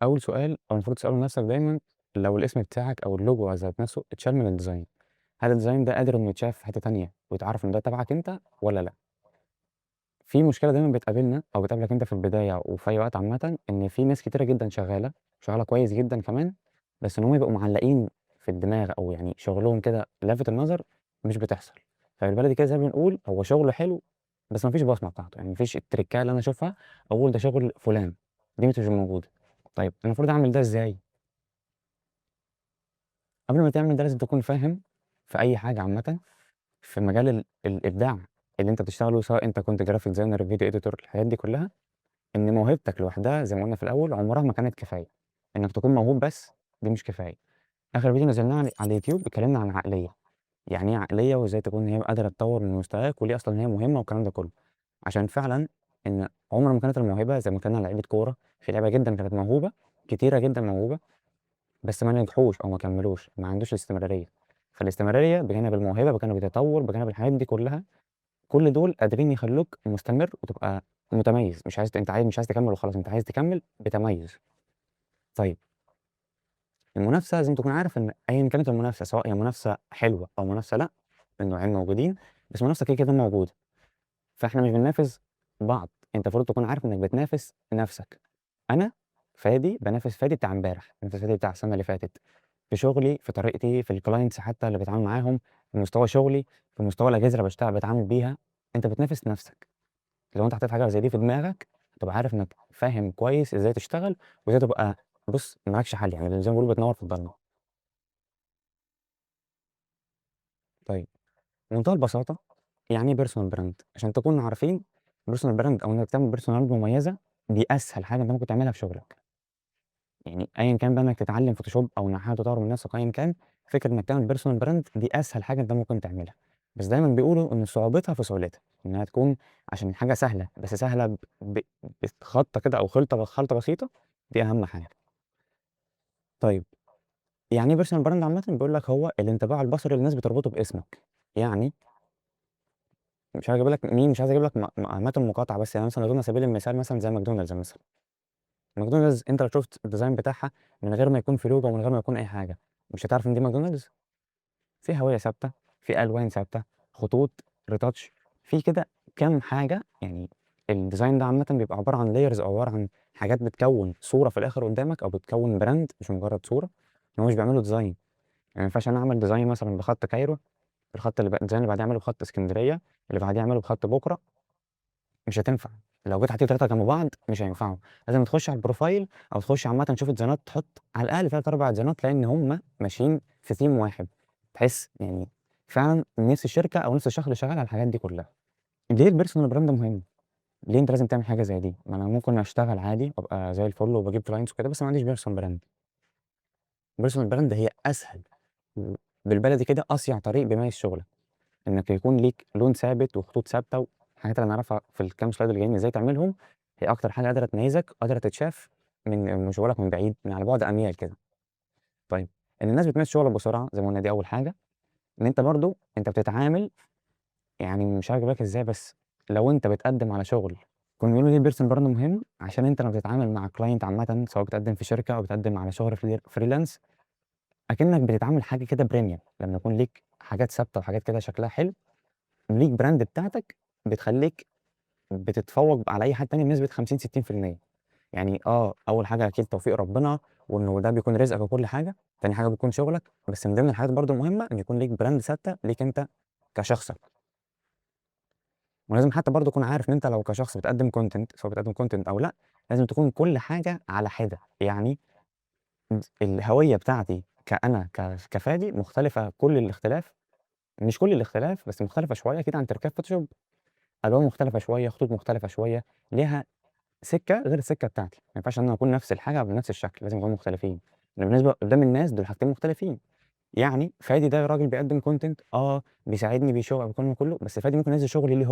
أول سؤال أو المفروض تسأله لنفسك دايمًا لو الاسم بتاعك أو اللوجو ذات نفسه اتشال من الديزاين، هل الديزاين ده قادر إنه يتشاف في حتة تانية ويتعرف إن ده تبعك أنت والّا لأ؟ في مشكلة دايمًا بتقابلنا أو بتقابلك أنت في البداية وفي أي وقت عامةً، إن في ناس كتيرة جدًا شغالة كويس جدًا كمان، بس إن هم يبقوا معلقين في الدماغ أو يعني شغلهم كده لافت النظر مش بتحصل، فبالبلدي كده زي ما بنقول هو شغله حلو بس ما فيش بصمة بتاعته، يعني ما فيش التريكاية اللي أنا أشوفها أقول ده شغل فلان، دي مش موجودة. طيب المفروض أعمل ده إزاي؟ قبل ما تعمل ده لازم تكون فاهم في أي حاجة عامةً في مجال الإبداع اللي أنت بتشتغله، سواء أنت كنت graphic designer، video editor، الحاجات دي كلها، إن موهبتك لوحدها زي ما قُلنا في الأول عمرها ما كانت كفاية، إنك تكون موهوب بس دي مش كفاية. آخر فيديو نزلناه على اليوتيوب اتكلمنا عن عقلية، يعني إيه عقلية وإزاي تكون هي قادرة تطوّر من مستواك وليه أصلًا هي مهمة والكلام ده كله، عشان فعلًا إن عمر ما كانت الموهبة زي ما اتكلمنا على لعيبة كورة، في لعيبة جدًا كانت موهوبة، كتيرة جدًا موهوبة بس ما نجحوش أو ما كمّلوش، ما عندوش الاستمرارية، فالاستمرارية بجانب الموهبة بجانب التطوّر بجانب الحاجات دي كلّها، كل دول قادرين يخلّوك مستمر وتبقى متميّز، مش عايز تكمّل وخلاص، أنت عايز تكمّل بتميُّز. طيب المنافسة لازم تكون عارف إن أيًا كانت المنافسة، سواء هي منافسة حلوة أو منافسة لأ، النوعين موجودين، بس المنافسة كده موجودة، فإحنا مش بننافس بعض، أنت المفروض تكون عارف إنّك بتنافس نَفْسك. أنا فادي بانافس فادي بتاع امبارح، بانافس فادي بتاع السنة اللي فاتت. في شغلي، في طريقتي، في الclients حتى اللي باتعامل معاهم، في مستوى شغلي، في مستوى الأجهزة اللي باتعامل بيها، أنت بتنافس نَفْسك، لو أنت حطيت حاجة زي دي في دماغك، هتبقى عارف إنك فاهم كويس إزاي تشتغل، وإزاي تبقى بُص ما لكش حل، يعني زي ما بيقولوا بتنوّر في الضلمة. طيب بمنتهى البساطة يعني إيه personal brand؟ عشان تكونوا عارفين personal brand أو إنك تعمل personal brand مميزة، دي أسهل حاجة أنت ممكن تعملها في شغلك. يعني أيًا كان بقى إنك تتعلم فوتوشوب أو إنك حابب تطوّر من نفسك أيًا كان، فكرة إنك تعمل personal brand دي أسهل حاجة أنت ممكن تعملها، بس دايمًا بيقولوا إن صعوبتها في سهولتها، إنها تكون عشان حاجة سهلة، بس سهلة بخبطة كده أو خلطة بسيطة، دي أهم حاجة. طيب يعني إيه personal brand عامةً؟ بيقول لك هو الانطباع البصري اللي الناس بتربطه باسمك، يعني مش عايز أجيب لك أماكن مقاطعة بس، يعني مثلًا على سبيل المثال مثلًا زي ماكدونالدز مثلًا. ماكدونالدز أنت لو شُفت الديزاين بتاعها من غير ما يكون في لوجو ومن غير ما يكون أي حاجة، مش هتعرف إن دي ماكدونالدز، في هوية ثابتة، في ألوان ثابتة، خطوط، retouch، في كده كام حاجة يعني الديزاين ده عامةً بيبقى عبارة عن layers أو عبارة عن حاجات بتكوّن صورة في الآخر قدّامك أو بتكوّن براند مش مجرد صورة، إن هو مش بيعملوا ديزاين، يعني ما ينفعش أنا أعمل ديزاين مثلًا بخط كايرو، الديزاين اللي بعديه أعمله بخط إسكندرية، اللي بعديه أعمله بخط بوكرة، مش هتنفع، لو جيت حطيت 3 جنب بعض مش هينفعوا، لازم تخش على البروفايل أو تخش عامةً تشوف الديزاينات تحط على الأقل 3، 4 ديزاينات تلاقي إن هُم ماشيين في theme واحد، تحس يعني فعلًا نفس الشركة أو نفس الشخص اللي شغال على الحاجات دي كلها. ليه الpersonal brand مهم؟ ليه أنت لازم تعمل حاجة زي دي؟ ما أنا ممكن أشتغل عادي وأبقى زي الفل وباجيب clients وكده بس ما عنديش personal brand. الpersonal brand هي أسهل بالبلدي كده أصيع طريق بيميز شغلك. إنك يكون ليك لون ثابت وخطوط ثابتة والحاجات اللي هنعرفها في الكام slide اللي جايين إزاي تعملهم، هي أكتر حاجة قادرة تميزك وقادرة تتشاف من شغلك من بعيد، من على بُعد أميال كده. طيب إن الناس بتميز شغلك بسرعة زي ما قلنا دي أول حاجة، إن أنت برضه أنت بتتعامل يعني مش عارف أجيبها لك إزاي بس لو أنت بتقدّم على شغل كانوا بيقولوا ليه الpersonal brand مهم، عشان أنت لمّا بتتعامل مع client عامةً سواء بتقدّم في شركة أو بتقدّم على شغل freelance أكنك بتتعامل حاجة كده premium لمّا يكون ليك حاجات ثابتة وحاجات كده شكلها حلو، ليك brand بتاعتك بتخلّيك بتتفوّق على أي حد تاني بنسبة 50، 60%. يعني أول حاجة أكيد توفيق ربنا وإنه ده بيكون رزقك وكل حاجة، تاني حاجة بيكون شغلك، بس من ضمن الحاجات برضه المهمة إن يكون ليك براند ثابتة ليك أنت كشخصك، ولازم حتى برضه تكون عارف إن أنت لو كشخص بتقدّم content سواء بتقدّم content أو لأ، لازم تكون كل حاجة على حدة، يعني الهوية بتاعتي أنا كفادي مختلفة كل الاختلاف، مش كل الاختلاف بس مختلفة شوية أكيد عن تركات فوتوشوب، ألوان مختلفة شوية، خطوط مختلفة شوية، ليها سِكّة غير السِكّة بتاعتي، ما ينفعش إن أنا أكون نفس الحاجة بنفس الشكل، لازم نكون مختلفين، لأن بالنسبة قدّام الناس دول حاجتين مختلفين، يعني فادي ده راجل بيقدّم content بيساعدني الكلام ده كلّه، بس فادي ممكن ينزّل شغل ليه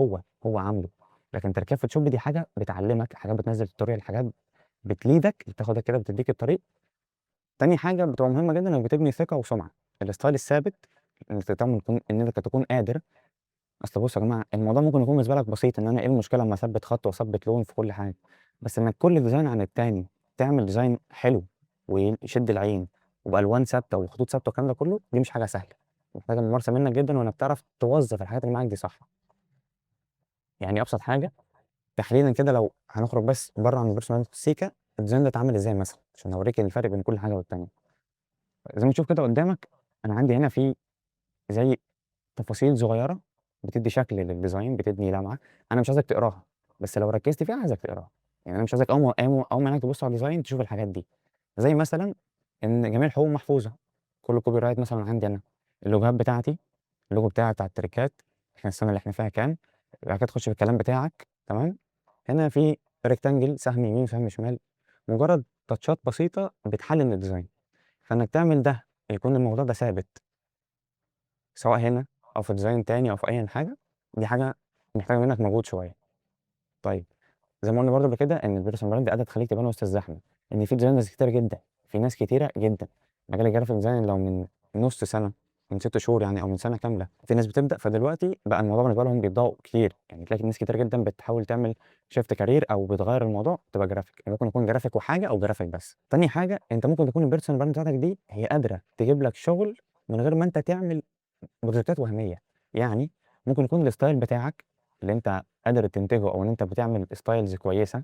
هو عامله، لكن تركيبة فوتوشوب دي حاجة بتعلّمك، حاجات بتنزّل tutorial، حاجات بتlead بتاخدك كده بتدّيك الطريق. تاني حاجة بتبقى مهمة جدًا إنك بتبني ثقة وسُمعة، الstyle الثابت إنك تكون قادر. أصل بُصّوا يا جماعة الموضوع ممكن يكون بالنسبة لك بسيط إن أنا إيه المشكلة أمّا أثبّت خط وأثبّت لون في كل حاجة، بس إنك كل design عن التاني تعمل ديزاين حلو ويشد العين وبالوان ثابته وخطوط ثابته والكلام ده كله، دي مش حاجه سهله، محتاجه ممارسه منك جدا، وانك تعرف توظف الحاجات اللي معاك دي صح. يعني ابسط حاجه تحديدا كده، لو هنخرج بس بره عن البيرسونال سيكا، الديزاين ده اتعمل ازاي مثلا عشان اوريك الفرق بين كل حاجه والتانيه. زي ما تشوف كده قدامك، انا عندي هنا في زي تفاصيل صغيره بتدي شكل للديزاين، بتدي لمعه. انا مش عايزك تقراها، بس لو ركزت فيها عايزك تقراها. يعني انا مش عايزك اول ما انك تبص على الديزاين تشوف الحاجات دي. زي مثلا ان جميع الحقوق محفوظه، كل كوبي رايت مثلا عندي انا، اللوجوهات بتاعتي، اللوجو بتاعي بتاع التريكات، احنا السنه اللي احنا فيها كام، بعد كده تخش في الكلام بتاعك. تمام. هنا في ريكتانجل، سهم يمين وسهم شمال، مجرد تاتشات بسيطه بتحلل الديزاين. فانك تعمل ده يكون الموضوع ده ثابت، سواء هنا او في ديزاين تاني او في اي حاجه، دي حاجه محتاجه منك مجهود شويه. طيب، زي ما قلنا برضه قبل كده ان البيرسونال براند اداه تخليك تبان وسط الزحمه، ان في ديزاينرز كتير جدا، في ناس كتيره جدا. مجال الجرافيك ديزاين لو من نص سنه، من 6 شهور يعني، او من سنه كامله في ناس بتبدا، فدلوقتي بقى الموضوع بالنسبه لهم بيبداوا كتير. يعني تلاقي ناس كتير جدا بتحاول تعمل شيفت كارير او بتغير الموضوع تبقى جرافيك، يعني ممكن يكون جرافيك وحاجه او جرافيك بس. تاني حاجه، انت ممكن تكون البيرسونال براند بتاعتك دي هي قادره تجيب لك شغل من غير ما انت تعمل بروجكتات وهميه. يعني ممكن يكون الستايل بتاعك اللي انت قادر تنتجه، او ان انت بتعمل ستايلز كويسه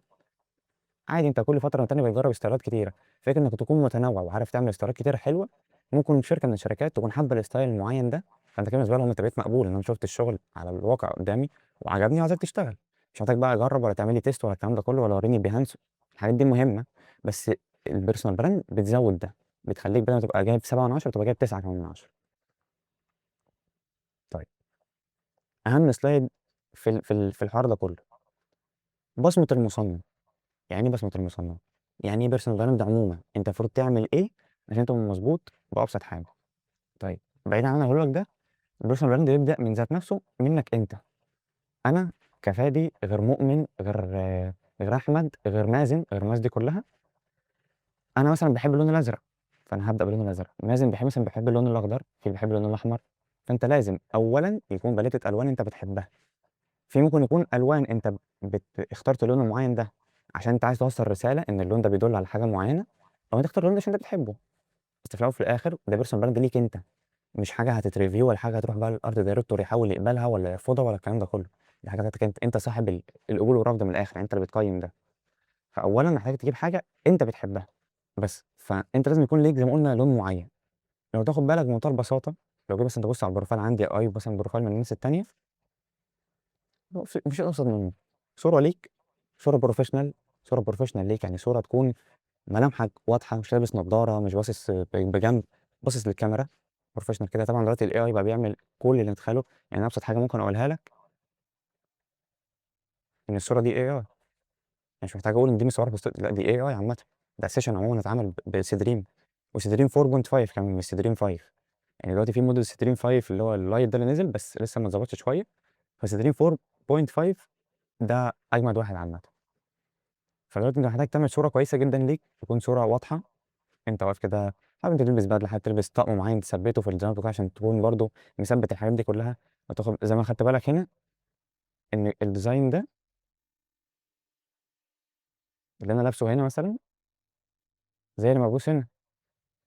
عادي، انت كل فتره والتانيه بتجرب ستايلات كتيره. فكره انك تكون متنوع وعارف تعمل ستايلات كتيره حلوه، ممكن شركه من الشركات تكون حابه الستايل المعين ده، فانت كده بالنسبه لهم انت بقيت مقبول، ان انا شفت الشغل على الواقع قدامي وعجبني وعايزك تشتغل. مش محتاج بقى اجرب ولا تعمل لي تيست ولا الكلام ده كله ولا وريني بيهانس. الحاجات دي مهمه، بس البيرسونال براند بتزود ده، بتخليك بدل ما تبقى جايب 7 من 10 تبقى جايب 9 كمان من 10. طيب، اهم سلايد في الحوار ده كله، بصمه المصنع. يعني ايه بصمه المصنع؟ يعني ايه بيرسونال براند عموما؟ انت المفروض تعمل ايه عشان تبقى مظبوط بابسط حاجه؟ طيب، بعيدا عن اللي هقوله لك ده، البيرسونال براند بيبدا من ذات نفسه منك انت. انا كفادي غير مؤمن غير احمد غير مازن غير الناس دي كلها، انا مثلا بحب اللون الازرق، فانا هبدا باللون الازرق. مازن بيحب مثلا بيحب اللون الاخضر، في اللي بيحب اللون الاحمر. فانت لازم اولا يكون باليتة الوان انت بتحبها. في ممكن يكون الوان انت اخترت اللون المعين ده عشان انت عايز توصل رساله ان اللون ده بيدل على حاجه معينه، او انت تختار اللون ده عشان انت بتحبه. بس في الاول وفي الاخر ده بيرسونال براند ليك انت، مش حاجه هتتريفيو ولا حاجه هتروح بقى للارت دايركتور يحاول يقبلها ولا يرفضها ولا الكلام ده كله. دي حاجه بتاعتك انت صاحب القبول والرفض من الاخر، يعني انت اللي بتقيم ده. فاولا محتاج تجيب حاجه انت بتحبها بس، فانت لازم يكون ليك زي ما قلنا لون معين. لو تاخد بالك بمنتهى البساطه، لو جيت مثلا تبص على البروفايل عندي او اي مثلا بروفايل من الناس التانيه، مفيش ابسط منه. صوره ليك، صوره بروفيشنال، صوره بروفيشنال ليك، يعني صوره تكون ملامحك واضحه، مش لابس نظاره، مش باصص بجنب، باصص للكاميرا، بروفيشنال كده. طبعا دلوقتي الاي اي بقى بيعمل كل اللي نتخيله. يعني ابسط حاجه ممكن اقولها لك ان الصوره دي اي اي، مش محتاج اقول ان دي مصوره لا دي اي اي عامه. ده سيشن عموما اتعمل بسيدريم، وسيدريم 4.5 كمان مش سيدريم 5. يعني دلوقتي في موديل سيدريم 5 اللي هو اللايت ده اللي نزل، بس لسه ما اتظبطش شويه. فسيدريم 4.5 ده اجمد واحد عامه. فدلوقتي انت محتاج تعمل صوره كويسه جدا ليك، تكون صوره واضحه، انت واقف كده، حابب انت تلبس بدله، حابب تلبس طقم معين تثبته في الديزاين بتاعك عشان تكون برضو مثبت الحاجات دي كلها. وتاخد زي ما خدت بالك هنا ان الديزاين ده اللي انا لابسه هنا مثلا زي اللي موجود هنا،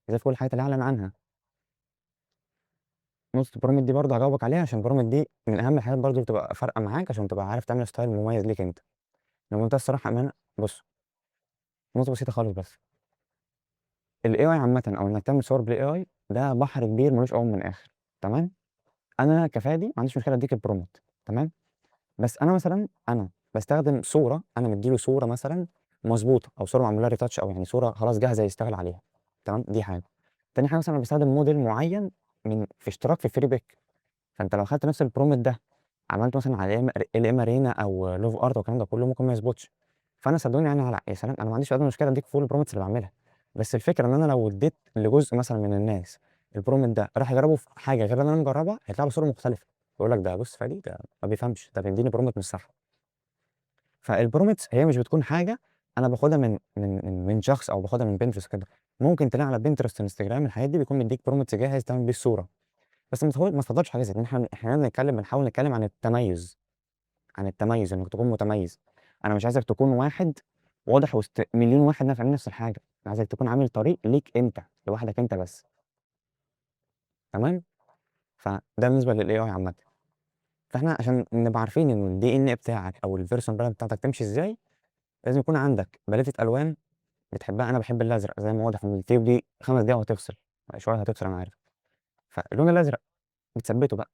زي في كل الحاجات اللي اعلن عنها. نقطه البرومت دي برضه هجاوبك عليها، عشان البرومت دي من اهم الحاجات برضه اللي بتبقى فارقه معاك عشان تبقى عارف تعمل ستايل مميز ليك انت. بمنتهى الصراحه امانه، بص، نقطه بسيطه خالص بس. الاي اي عامه، او انك تعمل صور بالاي اي، ده بحر كبير ملوش اول من اخر. تمام. انا كفادي ما عنديش مشكله اديك البرومت، تمام. بس انا مثلا بستخدم صوره، انا مديله صوره مثلا مظبوطه، او صوره معموله ريتاتش، او يعني صوره خلاص جاهزه يشتغل عليها. تمام، دي حاجه. تاني حاجه مثلا انا بستخدم موديل معين في اشتراك في فري بيك. فانت لو خدت نفس البرومت ده عملته مثلا على ال ام ارينا او لوف ارت والكلام ده كله، ممكن ما يظبطش. فانا صدقوني يعني على يا سلام، انا ما عنديش ادنى مشكله اديك فول البرومتس اللي بعملها. بس الفكره ان انا لو اديت لجزء مثلا من الناس البرومت ده راح يجربه في حاجه غير اللي انا مجربها، هيطلع له صوره مختلفه. بيقول لك ده بص فادي ده ما بيفهمش، ده بيديني برومت مش صح. فالبرومتس هي مش بتكون حاجه انا باخدها من شخص او باخدها من بنترست كده. ممكن تلاقي على بنترست انستجرام الحاجات دي بيكون مديك برومتس جاهز تعمل بيه الصوره. بس ما تفضلش حاجه زي دي. احنا بنحاول نتكلم عن التميز، عن التميز، انك تكون متميز. انا مش عايزك تكون واحد واضح وسط مليون واحد عاملين نفس الحاجه. انا عايزك تكون عامل طريق ليك انت لوحدك انت بس. تمام. فده بالنسبه للاي اي عامه. فاحنا عشان نبقى عارفين ان الدي ان بتاعك او البيرسون براند بتاعتك تمشي ازاي، لازم يكون عندك باليتة الوان بتحبها. انا بحب الازرق زي ما واضح من التيب دي، 5 دقايق وهتفصل، شويه هتفصل انا عارف. فاللون الازرق بتثبته بقى،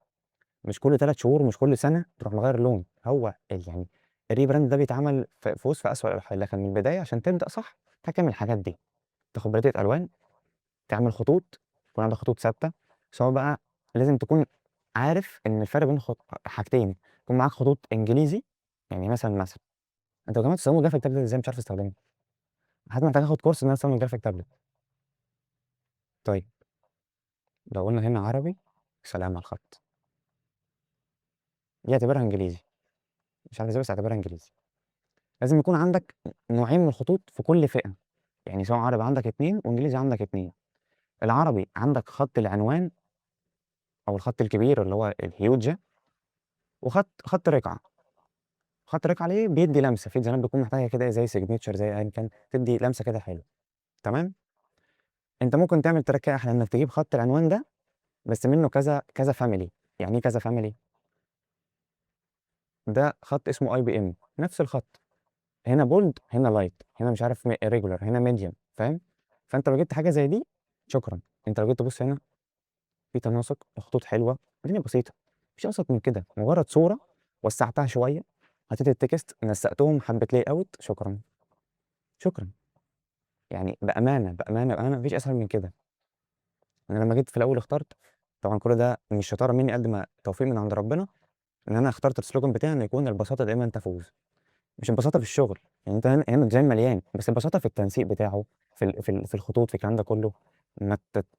مش كل 3 شهور مش كل سنه تروح مغير لون. هو يعني الريبراند ده بيتعمل في فوز في اسوء الحال، لكن من البدايه عشان تبدا صح تحكم الحاجات دي. تاخد باليتة الوان، تعمل خطوط، يكون عندك خطوط ثابته. سواء بقى لازم تكون عارف ان الفرق بين حاجتين. يكون معاك خطوط انجليزي، يعني مثلا انت يا جماعه تستخدموا جرافيك تابلت ازاي؟ مش عارف تستخدمه. حد محتاج اخد كورس ان انا استخدم جرافيك تابلت. طيب لو قلنا هنا عربي، سلام على الخط، دي اعتبرها انجليزي. مش عارف ازاي بس اعتبرها انجليزي. لازم يكون عندك نوعين من الخطوط في كل فئه. يعني سواء عربي عندك 2 وانجليزي عندك 2. العربي عندك خط العنوان او الخط الكبير اللي هو الهيوج، خط رقعه. خط رقعه عليه بيدي لمسه في ديزاينات بتكون محتاجه كده زي سيجنتشر زي ايا كان، تدي لمسه كده حلوه. تمام. انت ممكن تعمل تركه احلى انك تجيب خط العنوان ده بس منه كذا كذا فاميلي. يعني ايه كذا فاميلي؟ ده خط اسمه اي بي ام، نفس الخط، هنا بولد هنا لايت هنا مش عارف ريجولار هنا ميديوم، فاهم؟ فانت لو جبت حاجه زي دي شكرا. انت لو جيت تبص هنا في تناسق، خطوط حلوه، الدنيا بسيطه. مش ابسط من كده، مجرد صوره وسعتها شويه، حطيت التكست نسقتهم حبه لاي اوت، شكرا. شكرا. يعني بامانه بامانه بامانه مفيش اسهل من كده. انا لما جيت في الاول اخترت، طبعا كل ده مش شطاره مني قد ما توفيق من عند ربنا، ان انا اخترت السلوجان بتاعي ان يكون البساطه دايما تفوز. مش البساطه في الشغل، يعني انت هنا ديزاين مليان، بس البساطه في التنسيق بتاعه، في الخطوط، في الكلام ده كله.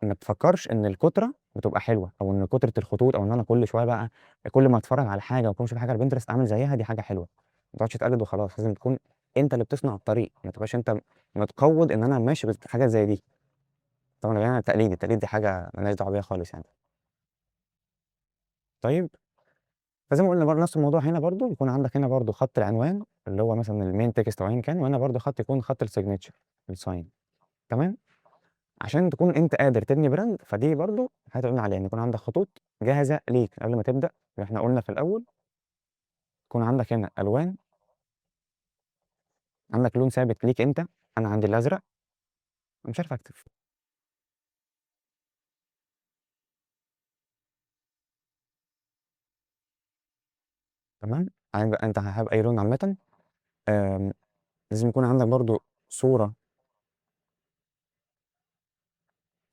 ما تفكرش ان الكتره بتبقى حلوه، او ان كتره الخطوط، او ان انا كل شويه بقى كل ما اتفرج على حاجه وكل ما اشوف حاجه على بنترست اعمل زيها، دي حاجه حلوه. ما تقعدش تقلد وخلاص. لازم تكون انت اللي بتصنع الطريق، ما تبقاش انت متقود ان انا ماشي بحاجه زي دي. طبعا يعني التقليد دي حاجه مالناش دعوه بيها خالص يعني. طيب فزي ما قلنا برضه نفس الموضوع هنا برضه، يكون عندك هنا برضه خط العنوان اللي هو مثلا المين تكست او ايا كان، وهنا برضه خط يكون خط السيجنتشر، الساين. تمام. عشان تكون انت قادر تبني براند، فدي برضه حاجه قلنا عليها ان يكون عندك خطوط جاهزه ليك قبل ما تبدا. احنا قلنا في الاول يكون عندك هنا الوان، عندك لون ثابت ليك انت. انا عندي الازرق، مش عارف اكتب. تمام. انت حابب اي لون عامه. آم، لازم يكون عندك برضه صوره،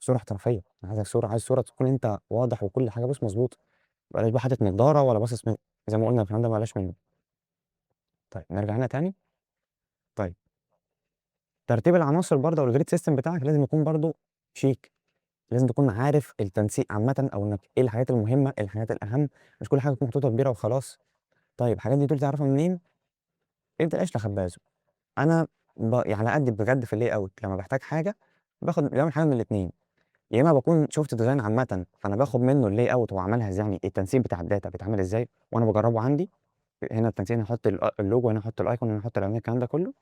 صوره احترافيه. انا عايزك صوره، عايز صوره تكون انت واضح وكل حاجه بص مظبوطه. بلاش بقى حاطط نضاره ولا باصص زي ما قلنا الكلام ده بلاش منه. طيب نرجع هنا تاني. طيب ترتيب العناصر برضه او الجريد سيستم بتاعك لازم يكون برضه شيك. لازم تكون عارف التنسيق عامة، او انك ايه الحاجات المهمة ايه الحاجات الاهم. مش كل حاجة تكون محطوطة كبيرة وخلاص. طيب الحاجات دي دول تعرفها منين؟ انت ايش لخبازه. انا يعني على قد بجد في اللاي اوت لما بحتاج حاجة بعمل حاجة من الاثنين. يا اما بكون شفت ديزاين عامة فانا باخد منه اللاي اوت وعملها ازاي، يعني التنسيق بتاع الداتا بيتعمل ازاي وانا بجربه عندي. هنا التنسيق، هنا احط اللوجو، هنا احط الايكون، هنا احط الاعلان، الكلام ده كله.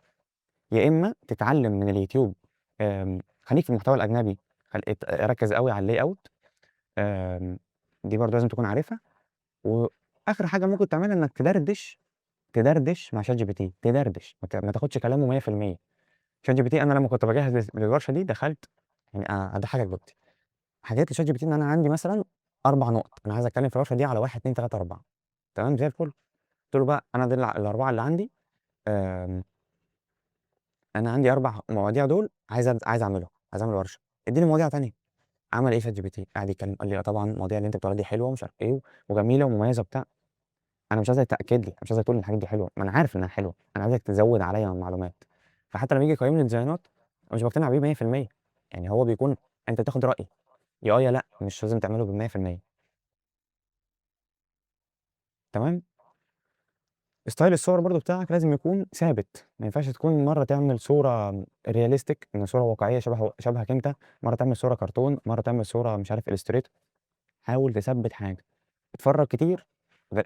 يا اما تتعلم من اليوتيوب. خليك في المحتوى الاجنبي، ركز قوي على اللاي اوت. آمم، دي برضه لازم تكون عارفها. وآخر حاجة ممكن تعملها إنك تدردش مع ChatGPT، تدردش، ما تاخدش كلامه 100%. ChatGPT أنا لمّا كنت باجهّز للورشة دي دخلت، يعني هاضحّكك دلوقتي. حكيت لChatGPT إن أنا عندي مثلًا 4 نُقط، أنا عايز أتكلم في الورشة دي على 1، 2، 3، 4. تمام زي الفل. قُلت له بقى أنا دول ال4 اللي عندي. آمم، أنا عندي 4 مواضيع دول عايز أعملهم، عايز أعمل ورشة، ادّيني مواضيع تانية. عمل إيه ChatGPT؟ قعد يتكلم قال لي: "آه طبعًا المواضيع اللي أنت بتقولها دي حلوة ومش عارف إيه وجميلة ومميزة وبتاع." أنا مش عايزك تأكد لي، مش عايزك تقول لي الحاجات دي حلوة، ما أنا عارف إنها حلوة، أنا عايزك تزوّد عليَّ من المعلومات. فحتى لمّا ييجي يقيّم لي الديزاينات أنا مش باقتنع بيه 100%. يعني هو بيكون أنت بتاخد رأي، يا يا لأ، مش لازم تعمله ب100%. تمام. ستايل الصور برضه بتاعك لازم يكون ثابت، ما ينفعش تكون مرّة تعمل صورة realistic إن صورة واقعية شبهك أنت، مرّة تعمل صورة كرتون، مرّة تعمل صورة مش عارف illustrator. حاول تثبّت حاجة. اتفرّج كتير.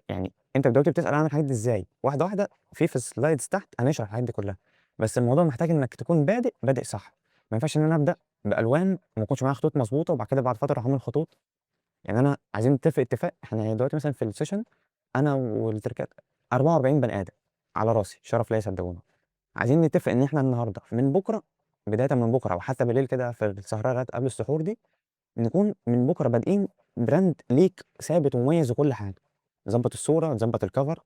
يعني أنت دلوقتي بتسأل أعمل الحاجات دي إزاي، واحدة، واحدة في slides تحت هنشرح الحاجات دي كلّها. بس الموضوع محتاج إنك تكون بادئ صح، ما ينفعش إن أنا أبدأ بألوان وما يكونش معايا خطوط مضبوطة، وبعد كده بعد فترة أروح عامل خطوط. يعني أنا عايزين نتفق اتفاق، إحنا دلوقتي مثلًا في الsession أنا والتركات 44 بني آدم، على راسي، شرف ليّا صدقوني. عايزين نتفق إن إحنا النهارده من بُكرة، بدايةً من بُكرة أو حتى بالليل كده في السهرة لغاية قبل السحور دي، نكون من بُكرة بادئين brand ليك ثابت ومميز وكل حاجة، نضبّط الصورة، نضبّط الcover،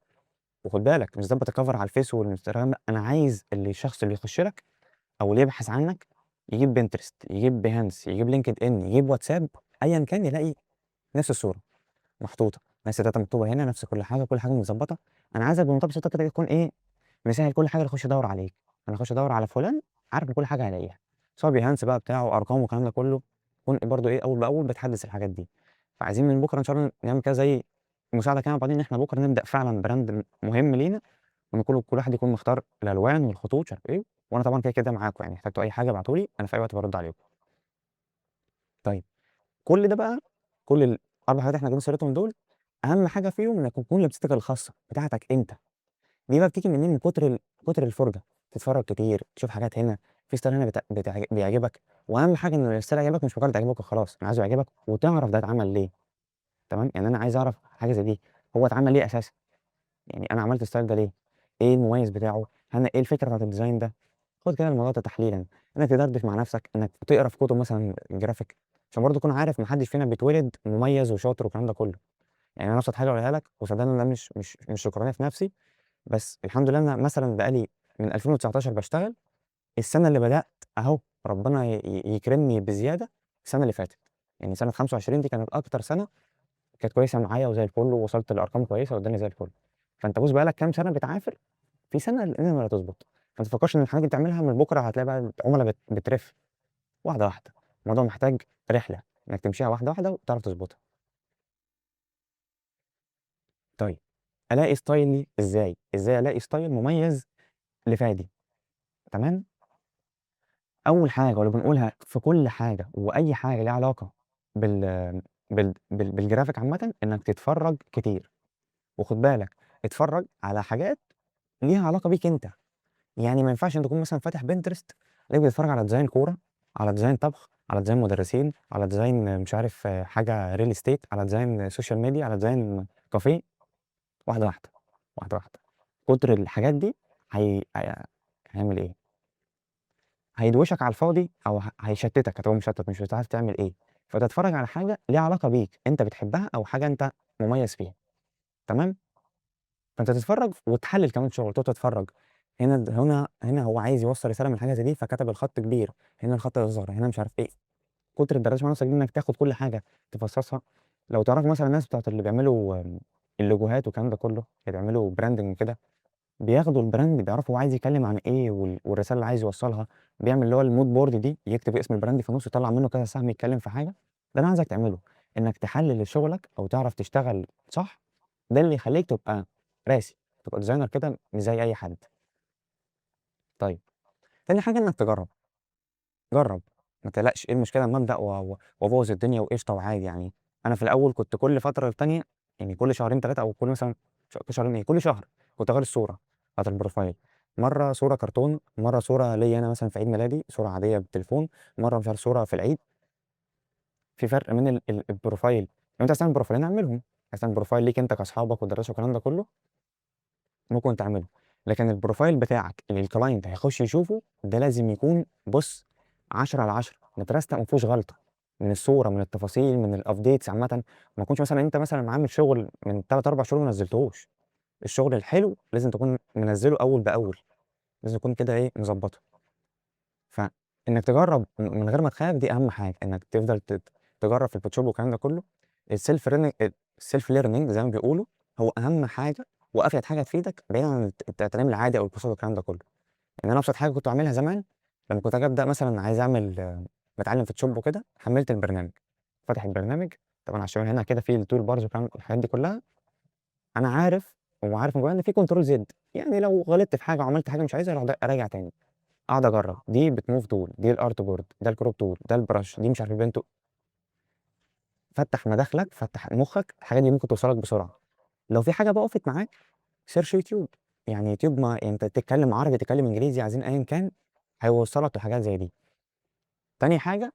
وخُد بالك مش نضبّط الcover على الفيس والإنستجرام لأ، أنا عايز الشخص اللي يخش لك أو اللي يبحث عنك يجيب Pinterest، يجيب Behance، يجيب LinkedIn، يجيب WhatsApp، أيًا كان يلاقي نفس الصورة محطوطة، نفس الdata مكتوبة هنا، نفس كل حاجة متضبّطة. أنا عايزك بمنتهى البساطة كده يكون إيه، مسهّل كل حاجة اللي يخش يدوّر عليك. أنا هاخش أدوّر على فلان، عارف إن كل حاجة هالاقيها، سواء Behance بقى بتاعه، أرقامه، والكلام ده كله، تكون برضه إيه، أول بأول بتحدّث الحاجات دي. فعايزين من بُكرة إن شاء الله نعمل كده زي مساعدة كده مع بعضينا، إن إحنا بُكرة نبدأ فعلًا brand مهم لينا، ونكون كل واحد يكون مختار الألوان والخطوط مش عارف إيه، وأنا طبعًا كده معاكم يعني، احتجتوا أي حاجة ابعتوا لي، أنا في أي وقت بارُد عليكم. طيب كل ده بقى، كل ال4 حاجات إحنا جبنا سيرتهم دول، أهم حاجة فيهم إنك تكون لبستك الخاصة بتاعتك أنت. دي بقى بتيجي منين؟ من كتر الفُرجة، تتفرّج كتير، تشوف حاجات هنا، في style هنا بيعجبك، وأهم حاجة إن الstyle يعجبك مش مجرد يعجبك وخلاص، أنا عايزه يعجبك وتعرف ده اتعمل ليه، تمام؟ يعني أنا عايز أعرف حاجة زي دي، هو اتعمل ليه أساسًا؟ يعني أنا عملت الstyle ده ليه؟ إيه المميز بتاعه؟ إيه الفكرة بتاعة الdesign ده؟ خُد كده الموضوع ده تحليلًا، إنك تدردش مع نفسك، إنك تقرا في كتب مثلًا graphic، عشان برضه تكون عارف ما حدش فينا بيتولد مميز وشاطر والكلام ده كله. يعني أنا أبسط حاجة أقولها لك وصدّقني إن أنا مش شكرانية في نفسي، بس الحمد لله أنا مثلًا بقى لي من 2019 باشتغل، السنة اللي بدأت أهو ربنا يكرمني بزيادة السنة اللي فاتت، يعني سنة 25 دي كانت أكتر سنة كانت كويسة معايا وزي الفل، ووصلت لأرقام كويسة والدنيا زي الفل. فأنت بُص بقى لك كام سنة بتعافر، في سنة الدنيا اللي هتضبط، فما تفكرش إن الحاجات دي بتعملها من بكرة هتلاقي بقى العملا بترِف، واحدة، واحدة. الموضوع محتاج رحلة، إنك تمشيها واحدة، واحدة وتعرف تضبطها. طيب ألاقي ستايلي إزاي؟ إزاي ألاقي ستايل مميز لفادي، تمام؟ أول حاجة واللي بنقولها في كل حاجة وأي حاجة ليها علاقة بالجرافيك عامةً، إنك تتفرّج كتير، وخُد بالك اتفرّج على حاجات ليها علاقة بيك أنت، يعني ما ينفعش أنت تكون مثلًا فاتح Pinterest تلاقيك بتتفرّج على ديزاين كورة، على ديزاين طبخ، على ديزاين مدرسين، على ديزاين مش عارف حاجة real estate، على ديزاين social media، على ديزاين كافيه، واحدة، واحدة، واحدة، واحدة. كتر الحاجات دي هيعمل إيه؟ هيدوشك على الفاضي أو هيشتتك، هتبقى مشتت مش هتعرف تعمل إيه، فتتفرج على حاجة ليها علاقة بيك، أنت بتحبها أو حاجة أنت مميز فيها، تمام؟ فأنت تتفرج وتحلل كمان شغل، تقعد تتفرج هنا هو عايز يوصّل رسالة من حاجة زي دي فكتب الخط كبير، هنا الخط أصغر، هنا مش عارف إيه، كتر الدردشة مع نفسك دي إنك تاخد كل حاجة تفصصها. لو تعرفوا مثلًا الناس بتاعة اللي بيعملوا اللوجوهات والكلام ده كله، اللي بيعملوا branding وكده، بياخدوا الbrand بيعرفوا هو عايز يتكلم عن إيه والرسالة اللي عايز يوصّلها، بيعمل اللي هو الmood board دي، يكتب اسم الbrand في النُص يطلّع منه كذا سهم يتكلم في حاجة. ده أنا عايزك تعمله، إنك تحلل شغلك أو تعرف تشتغل صح، ده اللي يخلّيك تبقى راسي، تبقى designer كده مش زي أي حد. طيب، تاني حاجة إنك تجرّب، جرّب، ما تقلقش، إيه المشكلة أمّا أبدأ وأبوّظ الدنيا وقشطة وعادي يعني. أنا في الأول كنت كل فترة للتانية، يعني كل شهرين 3 أو كل مثلًا كل شهرين إيه، كل شهر كنت أغيّر الصورة بتاعة الprofile، مرّة صورة كرتون، مرّة صورة ليّا أنا مثلًا في عيد ميلادي، صورة عادية بالتليفون، مرّة مش عارف صورة في العيد. في فرق بين الprofile، لو أنت عايز تعمل بروفايلين اعملهم، عايز تعمل profile ليك أنت كأصحابك ودراسة والكلام ده كله، ممكن تعمله، لكن الprofile بتاعك اللي الclient هيخش يشوفه ده لازم يكون بُص 10 على 10 مترستق ما فيهوش غلطة، من الصورة، من التفاصيل، من الupdates عامةً، ما يكونش مثلًا أنت مثلًا عامل شغل من 3، 4 شهور وما نزّلتهوش، الشغل الحلو لازم تكون منزّله أول بأول، لازم يكون كده إيه مضبّطه. فإنك تجرّب من غير ما تخاف دي أهم حاجة، إنك تفضل تجرّب في الPhotoshop والكلام ده كله. الself learning زي ما بيقولوا هو أهم حاجة وأفيد حاجة تفيدك بعيدًا عن التعليم العادي أو الكورسات والكلام ده كله. يعني أنا أبسط حاجة كنت باعملها زمان لمّا كنت آجي أبدأ مثلًا عايز أعمل باتعلم Photoshop وكده، حمّلت البرنامج، فاتح البرنامج طبعًا عشان هنا كده في الtool bars والكلام الحاجات دي كلها، أنا عارف وعارف من جوايا إن في control Z، يعني لو غلطت في حاجة وعملت حاجة مش عايزها أراجع تاني. أقعد أجرّب، دي بتmove tool، دي الart board، ده الcrop tool، ده الbrush، دي مش عارف الpaint tool. فتّح مداخلك، فتّح مخّك، الحاجات دي ممكن توصل لك بسرعة. لو في حاجة بقى وقفت معاك search يوتيوب، يعني يوتيوب ما يعني أنت تتكلم عربي تتكلم إنجليزي عايزين أيًا كان هيوصّلك لحاجات زي دي. تاني حاجة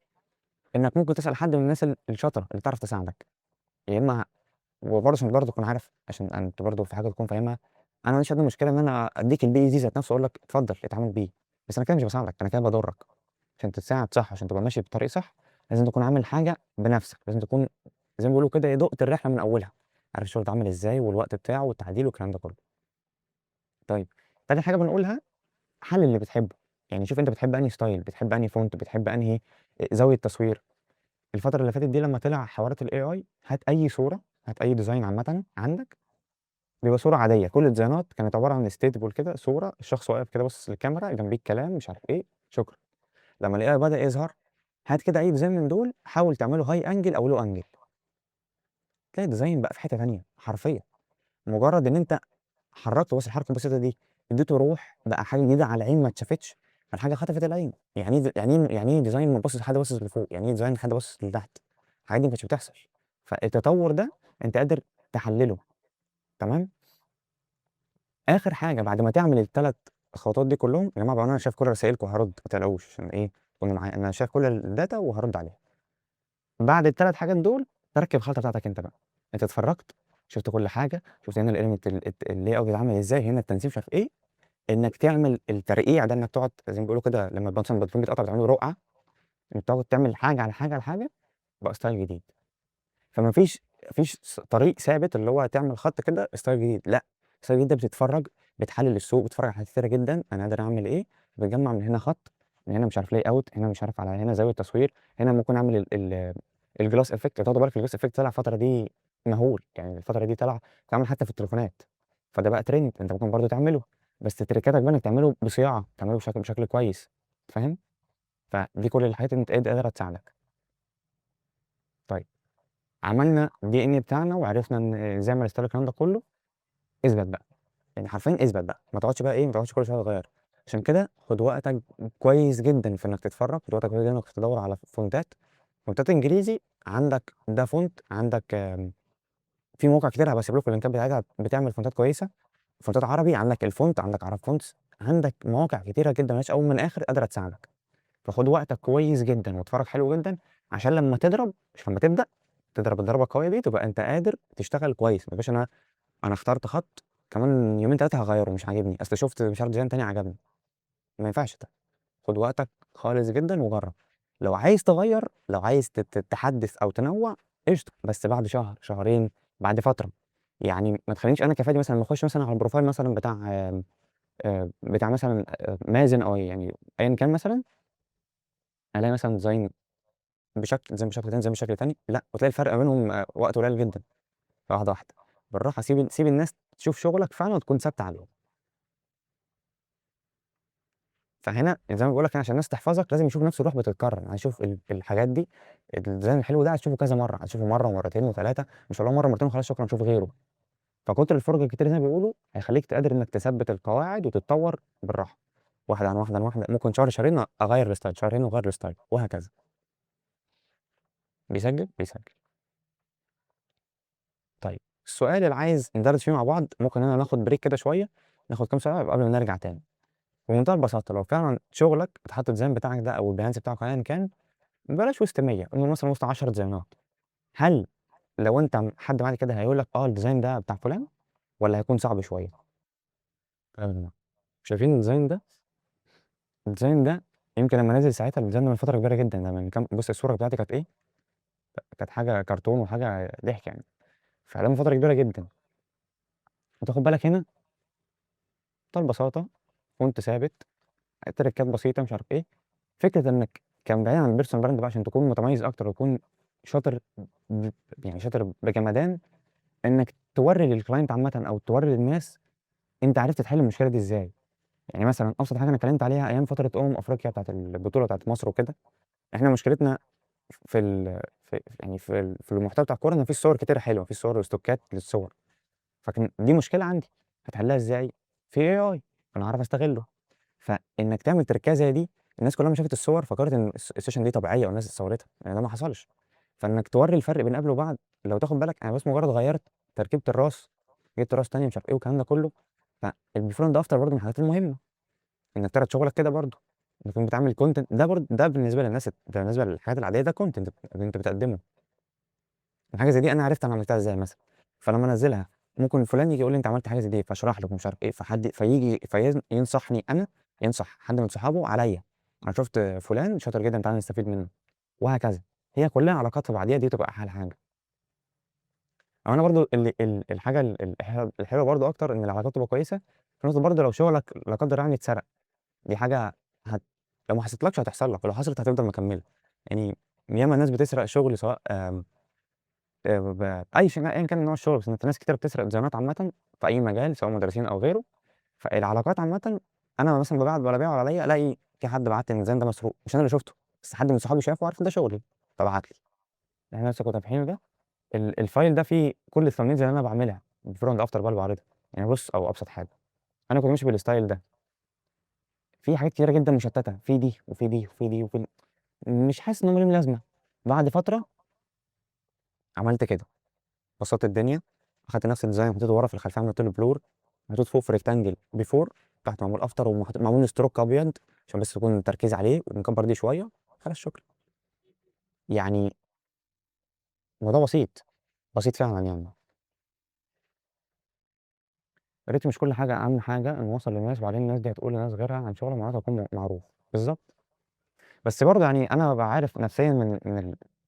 إنك ممكن تسأل حد من الناس الشاطرة اللي تعرف تساعدك، يا إما وبرضه عشان برضه تكون عارف عشان أنت برضه في حاجة تكون فاهمها، أنا ما عنديش أدنى مشكلة إن أنا أدّيك الBeezy ذات نفسه وأقول لك اتفضل اتعامل بيه، بس أنا كده مش باساعدك، أنا كده باضرك، عشان تتساعد صح، عشان تبقى ماشي بطريق صح، لازم تكون عامل حاجة بنفسك، لازم تكون زي ما بيقولوا كده إيه دُقت الرحلة من أولها، عارف الشغل اتعمل إزاي والوقت بتاعه والتعديل والكلام ده كله. طيب تاني حاجة بنقولها حلِّل اللي بتحبه، يعني شوف أنت بتحب أنهي style بتحب أنهي font بتحب أنهي زاوية تصوير. الفترة اللي فاتت دي لمّا طلع حوارات الAI هات أي صورة، هات أي design عامةً عندك، بيبقى صورة عادية، كل الديزاينات كانت عبارة عن stable كده، صورة الشخص واقف كده باصص للكاميرا، جنبيه الكلام مش عارف إيه، شكرًا. لمّا الAI بدأ يظهر، هات كده أي design من دول حاول تعمله high angle أو low angle، تلاقي الdesign بقى في حتة تانية حرفيًا، مجرد إن أنت حرّكته بس الحركة البسيطة دي، اديته روح، بقى حاجة جديدة على العين ما اتشافتش، فالحاجة خطفت العين. يعني إيه design ما تبصش حد باصص لفوق، يعني إيه design حد باصص لتحت، الحاجات دي ما كانتش بتحصل. فالتطور ده أنت قادر تحلله، تمام. آخر حاجة بعد ما تعمل ال3 خطوات دي كلّهم، يا جماعة بقى أنا شايف كل رسايلكم وهارُد ما تقلقوش عشان إيه، كونوا معايا، أنا شايف كل الdata وهارُد عليها. بعد ال3 حاجات دول تركّب الخلطة بتاعتك أنت بقى، أنت اتفرّجت، شُفت كل حاجة، شُفت هنا الelement الlayout بيتعمل إزاي، هنا التنسيق مش عارف إيه، إنّك تعمل الترقيع ده، إنّك تقعد زي ما بيقولوا كده لمّا مثلًا البنطلون بيتقطع بتعمل له رقعة، إنّك تقعد تعمل حاجة على حاجة على حاجة، بقى style جديد. فما فيش طريق ثابت اللي هو تعمل خط كده style جديد، لأ، style جديد ده بتتفرّج، بتحلّل السوق، بتتفرّج على حاجات كتيرة جدًا، أنا قادر أعمل إيه، بتجمّع من هنا خط، من هنا مش عارف layout، هنا مش عارف على هنا زاوية تصوير، هنا ممكن أعمل الglass effect. لو تاخدوا بالك الglass effect طلع الفترة دي مهول، يعني الفترة دي طلع اتعمل حتى في التليفونات، فده بقى trend أنت ممكن برضه تعمله، بس تريكاتك بقى إنك تعمله بصياعة، تعمله بشكل كويس، فاهم؟ فدي كل الحاجات اللي أنت قادرة تساعدك. طيب عملنا الDNA بتاعنا وعرفنا إن إزاي نعمل style الكلام ده كله، اثبت بقى، يعني حرفيًا اثبت بقى، ما تقعدش بقى إيه، ما تقعدش كل شوية تغيّر، عشان كده خُد وقتك كويس جدًا في إنك تتفرّج، خُد وقتك كويس جدًا إنك تدوّر على فونتات إنجليزي، عندك ده فونت، عندك في مواقع كتير هابقى اسيب لكم اللينكات بتاعتها بتعمل فونتات كويسة، فونتات عربي، عندك الفونت، عندك عرب فونتس، عندك مواقع كتيرة جدًا ما لهاش أول من آخر قادرة تساعدك، فخُد وقتك كويس جدًا واتفرّج حلو جدًا، عشان لمّا تضرب مش لمّا تبدأ، تضرب الضربة القوية دي تبقى أنت قادر تشتغل كويس، ما يبقاش أنا اخترت خط كمان يومين 3 هاغيّره مش عاجبني، أصل شُفت مش عارف ديزاين تاني عجبني، ما ينفعش ده، خُد وقتك خالص جدًا وجرّب، لو عايز تغيّر، لو عايز تحدّث أو تنوّع قشطة، بس بعد شهر، شهرين، بعد فترة، يعني ما تخلّينيش أنا كفادي مثلًا أخُش مثلًا على الprofile مثلًا بتاع مثلًا مازن أو يعني أيًا كان مثلًا، ألاقي مثلًا ديزاين بشكل تاني، ديزاين بشكل تاني، لأ، وتلاقي الفرق ما بينهم وقت قليل جدًا، فواحدة، واحدة، بالراحة سيب الناس تشوف شغلك فعلًا وتكون ثابتة عليه. فهنا زي ما باقول لك كده عشان الناس تحفظك لازم يشوفوا نفس الروح بتتكرر، يعني هيشوف الحاجات دي الdesign الحلو ده هتشوفه كذا مرّة، هتشوفه مرّة ومرّتين و3 مش هتقول له مرّة مرّتين وخلاص شكرًا شوف غيره، فكتر الفرجة الكتير زي ما بيقولوا هيخلّيك قادر إنك تثبّت القواعد وتتطور بالراحة، واحدة عن واحدة عن واحدة، ممكن شهر شهرين أغيّر الstyle، شهرين وأغيّر الstyle وهكذا. بيسجل؟ بيسجل. طيب السؤال اللي عايز ندردش فيه مع بعض ممكن ناخد break كده شوية، ناخد كام ساعة قبل ما نرجع تاني. بمنتهى البساطة لو فعلًا شغلك اتحط الdesign بتاعك ده أو البيانات بتاعك أيًا كان بلاش وسط 100 قُل مثلًا وسط 10 ديزاينات، هل لو أنت حد بعد كده هيقول لك الdesign ده بتاع فلان والّا هيكون صعب شوية؟ أيوه. شايفين الdesign ده يمكن لمّا نزل ساعتها الdesign ده من فترة كبيرة جدًا، ده من كام بُص الصورة بتاعتي كانت إيه، كانت حاجة كرتون وحاجة ضحك يعني، فده من فترة كبيرة جدًا، وتاخد بالك هنا بمنتهى البساطة فونت ثابت، تريكات بسيطة مش عارف إيه، فكرة إنك كان بعيدًا عن الpersonal brand بقى عشان تكون متميز أكتر وتكون شاطر ب يعني شاطر بجمدان إنك تورّي للclient عامةً أو تورّي للناس أنت عرفت تحل المشكلة دي إزاي، يعني مثلًا أبسط حاجة أنا اتكلمت عليها أيام فترة أفريقيا بتاعة البطولة بتاعة مصر وكده، إحنا مشكلتنا في ال في يعني في المحتوى بتاع الكورة إن ما فيش صور كتيرة حلوة، ما فيش صور واستوكات للصور، فكان دي مشكلة عندي، هتحلها إزاي؟ في AI أنا هاعرف أستغله، فإنك تعمل تركاية زي دي الناس كلها أمّا شافت الصور فكرت إن الsession دي طبيعية والناس صورتها، يعني ده ما حصلش، فإنك تورّي الفرق بين قبل وبعد، لو تاخد بالك أنا بس مجرد غيّرت تركيبة الراس، جِبت راس تانية مش عارف إيه والكلام ده كله، فالbefore and after برضه من الحاجات المهمة، إنك تعرض شغلك كده برضه، إنك تكون بتعمل content ده برضه ده بالنسبة للناس ده بالنسبة للحاجات العادية ده content أنت بتقدمه. حاجة زي دي أنا عرفت أنا عملتها إزاي مثلًا، فلمّا أنزّلها ممكن فلان ييجي يقول لي أنت عملت حاجة زي دي، فاشرح له ومش عارف إيه، فييجي ينصحني أنا، ينصح حد من صحابه عليّا، أنا شُفت فلان شاطر جدًا تعالَ نستفيد منه، وهكذا. هي كلّها علاقات في بعضيها دي تبقى أحلى حاجة. أو أنا برضه الحاجة الحلوة برضه أكتر إن العلاقات تبقى كويسة، في نقطة برضه لو شغلك لا قدر الله يعني اتسرق، دي حاجة هت لو ما حصلتلكش هتحصل لك، ولو حصلت هتفضل مكمّلة. يعني ياما ناس بتسرق شغل سواء أي شيء أيًا كان نوع الشغل، بس أنت ناس كتيرة بتسرق ديزاينات عامةً في أي مجال سواء مدرسين أو غيره، فالعلاقات عامةً أنا مثلًا بابيع ولا أبيع ولا عليّا ألاقي في حد بعت لي إن الديزاين ده مسروق، مش أنا اللي شُفته، بس حد من صحابي شافه وعارف إن ده شغلي، فبعت لي. إحنا لسه كنا فاتحينه ده الfile ده فيه كل الthumbnails اللي أنا باعملها before and after بقى اللي باعرضها، يعني بُص أو أبسط حاجة، أنا كنت ماشي بالstyle ده، في حاجات كتيرة جدًا مشتتة، في دي وفي دي وفي دي وفي دي، مش حاسس إن هم ليهم لازمة، بعد فترة عملت كده. بسطت الدنيا، أخدت نفس الديزاين حطيته ورا في الخلفية عملت له blur محطوط فوق في rectangle before تحت معمول after معمول stroke أبيض عشان بس يكون التركيز عليه ومكبر دي شوية خلاص شكرًا. يعني الموضوع بسيط، بسيط فعلًا يعني. الريت مش كل حاجة، أهم حاجة إنه يوصل للناس وبعدين الناس دي هتقول لناس غيرها عن شغلك معناته هيكون معروف. بالضبط. بس برضه يعني أنا بابقى عارف نفسيًا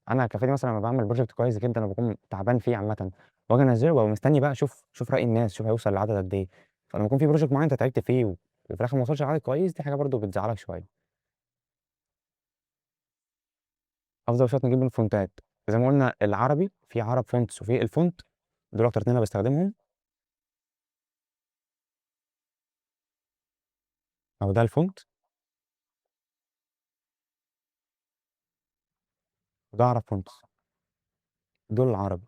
أنا كفادي مثلًا لمّا باعمل project كويس جدًا وباكون تعبان فيه عامةً وآجي أنزّله بابقى مستني بقى أشوف رأي الناس، أشوف هيوصل لعدد قد إيه، فلمّا يكون في project معيّن أنت تعبت فيه وفي الآخر ما وصلش لعدد كويس دي حاجة برضه بتزعّلك شوية. أفضل شوية نجيب الفونتات، زي ما قُلنا العربي في عرب fonts وفي الfont دول أكتر 2 أنا باستخدمهم، أهو ده الfont وده عرب fonts دول العربي.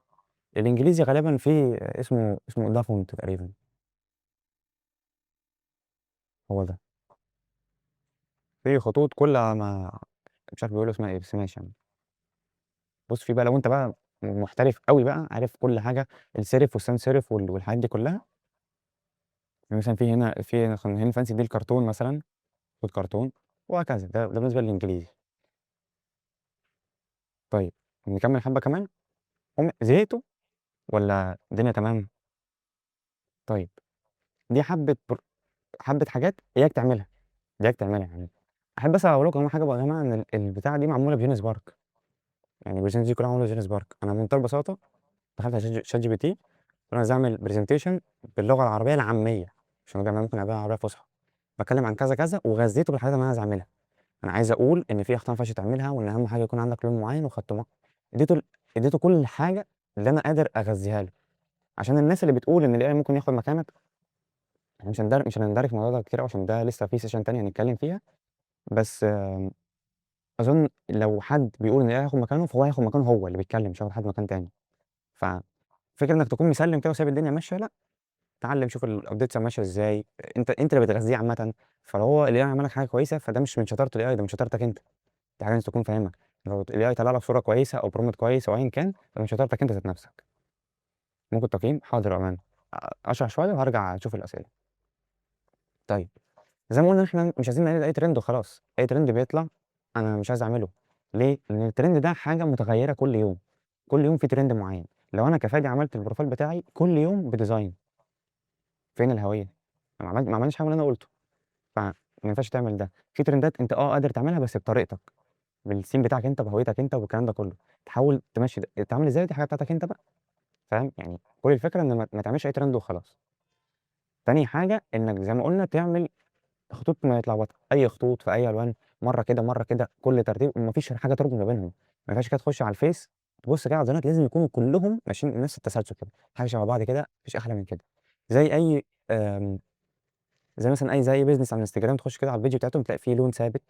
الإنجليزي غالبًا في اسمه دافونت تقريبًا، هو ده. في خطوط كل ما مش عارف بيقولوا اسمها إيه بس ماشي يعني. بُص في بقى لو أنت بقى محترف أوي بقى عارف كل حاجة الserif والسان serif والحاجات دي كلّها، يعني مثلًا في هنا fancy دي الكرتون مثلًا، خطوط كرتون وهكذا، ده بالنسبة للإنجليزي. طيب نكمّل حبّة كمان، زهقتوا والّا الدنيا تمام؟ طيب دي حبّة حاجات إياك تعملها يعني. أحب بس أقول لكم أهم حاجة بقى يا جماعة إن البتاعة دي معمولة بGenius Spark يعني الpresentations دي كلّها معمولة بGenius Spark أنا بمنتهى البساطة دخلت على ChatGPT قُلت له عايز أعمل presentation باللغة العربية العامية، عشان هو ممكن يعملها عربية فصحى، باتكلم عن كذا، كذا وغذيته بالحاجات اللي أنا عايز أعملها، أنا عايز أقول إن في أخطاء ما ينفعش تعملها وإن أهم حاجة يكون عندك لون معيّن وخط اديته اديته كل الحاجة اللي أنا قادر أغذيها له، عشان الناس اللي بتقول إن الAI ممكن ياخد مكانك إحنا مش هنندرج في الموضوع ده كتير أوي عشان ده لسه في session تانية هنتكلم فيها، بس أظن لو حد بيقول إن الAI هياخد مكانه فهو هياخد مكانه هو اللي بيتكلم مش هياخد حد مكان تاني، ففكرة إنك تكون مسلِّم كده وسايب الدنيا ماشية لأ. اتعلّم شوف الupdates ماشية إزاي، أنت اللي بتغذّيه عامةً، فلو هو الAI عمل لك حاجة كويسة فده مش من شطارة الAI ده من شطارتك أنت، دي حاجة لازم تكون فاهمها، لو الAI طلع لك صورة كويسة أو prompt كويس أو أيًا كان، ده من شطارتك أنت ذات نفسك. ممكن تقييم؟ حاضر يا مان، أشرح شوية وهارجع أشوف الأسئلة. طيب، زي ما قُلنا إحنا مش عايزين نقلد أي trend وخلاص، أي trend بيطلع أنا مش عايز أعمله، ليه؟ لإن الtrend ده حاجة متغيّرة كل يوم، كل يوم في trend معيّن، لو أنا كفادي عملت الprofile بتاعي كل يوم بdesign فين الهوية؟ ما عملناش حاجة من اللي أنا قُلته. فما ينفعش تعمل ده، في ترندات أنت قادر تعملها بس بطريقتك، بالثيم بتاعك أنت، بهويتك أنت، بالكلام ده كله، تحاول تمشّي تعمل إزاي دي حاجة بتاعتك أنت بقى، فاهم، يعني كل الفكرة إن ما تعملش أي ترند وخلاص. تاني حاجة إنك زي ما قُلنا تعمل خطوط متلخبطة، أي خطوط في أي ألوان، مرّة كده، مرّة كده، كل ترتيب وما فيش حاجة تربط ما بينهم، ما ينفعش كده تخش على الفيس تبُص كده على الديزاينات لازم يكونوا كلّهم ماشيين نفس التسلسل كده، حاجة شبه بعض كده، ما فيش أحلى من كده، زي أي زي مثلًا زي أي business على الإنستجرام تخش كده على الpage بتاعتهم تلاقي في لون ثابت،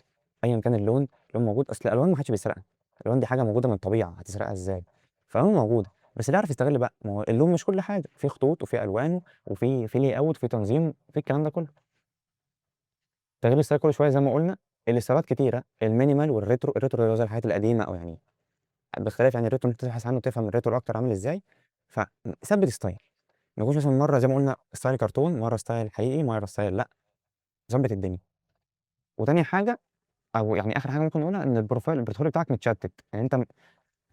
أيًا كان اللون، لون موجود، أصل الألوان ما حدش بيسرقها، الألوان دي حاجة موجودة من الطبيعة، هتسرقها إزاي؟ فالألوان موجودة، بس اللي يعرف يستغل بقى، ما هو اللون مش كل حاجة، في خطوط وفي ألوان وفي layout في تنظيم، في الكلام ده كله. تغيير الستايل كل شوية زي ما قُلنا، الستايلات كتيرة، الminimal والretro، الretro اللي هو زي الحاجات القديمة أو يعني باختلاف يعني الretro أنت تبحث عنه تفهم الretro أكتر عامل إزاي، فثبّت ستايل. ما يكونش مثلًا مرّة زي ما قُلنا ستايل كرتون، مرّة ستايل حقيقي، مرّة ستايل لأ، ضبّط الدنيا. وتاني حاجة أو يعني آخر حاجة ممكن نقولها إن الportfolio بتاعك متشتت، يعني أنت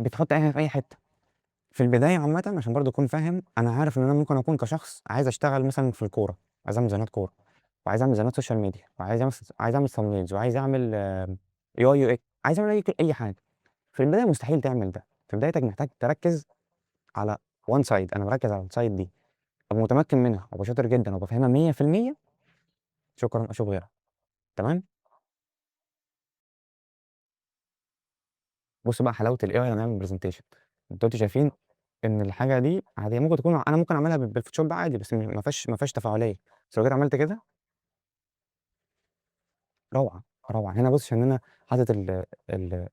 بتحط أي حاجة في أي حتة. في البداية عامةً عشان برضه أكون فاهم، أنا عارف إن أنا ممكن أكون كشخص عايز أشتغل مثلًا في الكورة، عايز أعمل ديزاينات كورة، وعايز أعمل ديزاينات social media، عايز أعمل thumbnails وعايز أعمل UI UX، عايز أعمل أي حاجة. في البداية مستحيل تعمل ده، في بدايتك محتاج تركّز على one side، أنا مركّز على الside دي، أبقى متمكن منها وأبقى شاطر جدًا وأبقى فاهمها 100%. شكرًا، أشوف غيرها. تمام؟ بُص بقى حلاوة الAI لمّا نعمل presentation، أنتم دلوقتي شايفين إن الحاجة دي عادية، ممكن تكون أنا ممكن أعملها بالphotoshop عادي، بس ما فيهاش تفاعلية، بس لو جيت عملت كده روعة، روعة. هنا بُص عشان أنا حاطط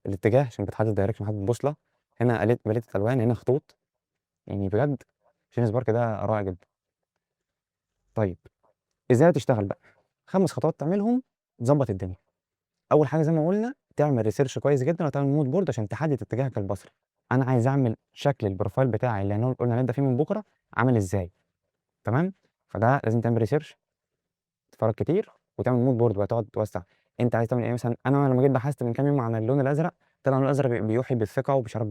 الاتجاه عشان بتحدد direction، حاطط بوصلة، هنا باليتة ألوان، هنا خطوط، يعني بجد Genius Bar ده رائع جدًا. طيب إزاي هتشتغل بقى؟ 5 خطوات تعملهم تضبّط الدنيا. أول حاجة زي ما قُلنا تعمل research كويس جدًا وتعمل mood board عشان تحدد اتجاهك البصري. أنا عايز أعمل شكل الprofile بتاعي اللي قُلنا هنبدأ فيه من بُكرة عامل إزاي، تمام؟ فده لازم تعمل research، تتفرّج كتير وتعمل mood board بقى تقعد توسّع. أنت عايز تعمل إيه مثلًا، أنا لمّا جيت بحثت من كام يوم عن اللون الأزرق، طلع اللون الأزرق بيوحي بالثقة وبيشعرك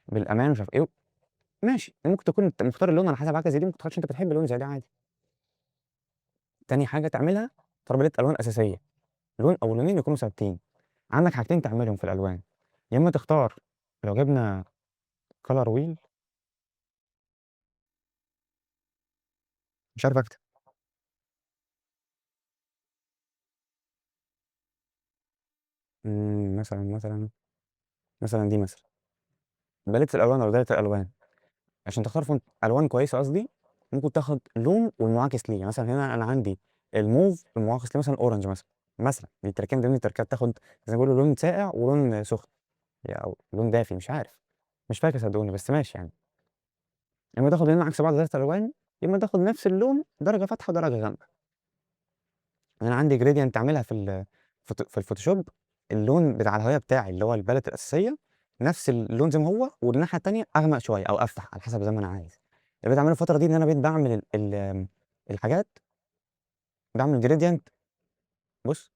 بالأمان ومش عارف إيه، ماشي، ممكن تكون أنت مختار اللون على حسب حاجة زي دي، ممكن ما تكونش أنت بتحب لون زي ده عادي. تاني حاجة تعملها ترابيزة ألوان أساسية، لون أو لونين يكونوا ثابتين. عندك حاجتين تعملهم في الألوان، يا إما تختار لو جبنا color wheel مش عارف أكتب. مثلًا دي مثلًا، باليتة الألوان أو دايرة الألوان، عشان تختار فونت ألوان كويسة قصدي، ممكن تاخد لون والمعاكس ليه، يعني مثلًا هنا أنا عندي الموف المعاكس ليه مثلًا أورنج مثلًا، دي تركيبة من ضمن التركيبات تاخد زي ما بيقولوا لون ساقع ولون سخن، أو لون دافي مش عارف، مش فاكر صدقوني بس ماشي يعني. يا إما تاخد لونين عكس بعض دايرة ألوان، يا إما تاخد نفس اللون درجة فاتحة ودرجة غامقة. أنا عندي gradient أعملها في الفوتوشوب، اللون بتاع الهواية بتاعي اللي هو الباليت الأساسية نفس اللون زي ما هو، والناحية التانية أغمق شوية أو أفتح على حسب زي ما أنا عايز. اللي بقيت أعمله الفترة دي إن أنا بقيت باعمل الحاجات، باعمل gradient. بُص،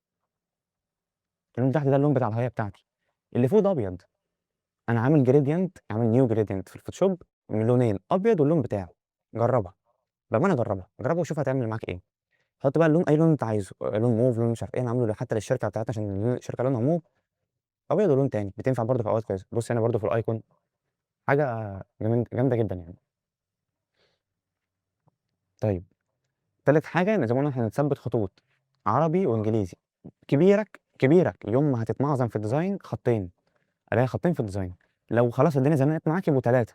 اللون اللي تحت ده اللون بتاع الهواية بتاعتي، اللي فوق ده أبيض، أنا عامل new gradient في الفوتوشوب من لونين، أبيض واللون بتاعه. جربها، بأمانة جربها وشوف هتعمل معاك إيه. حُط بقى اللون أي لون أنت عايزه، لون موف، لون مش عارف إيه، أنا عامله حتى للشركة بتاعتنا عشان الشركة لونها موف، أبيض ولون تاني، بتنفع برضه في أوقات كويسة. بُص هنا برضه في الأيكون حاجة جامدة جدًا يعني. طيب تالت حاجة إن زي ما قُلنا إحنا هنثبّت خطوط عربي وإنجليزي. كبيرك يوم ما هتتمعظم في الdesign خطين، ألاقي خطين في الdesign. لو خلاص الدنيا زنقت معاك يبقوا 3،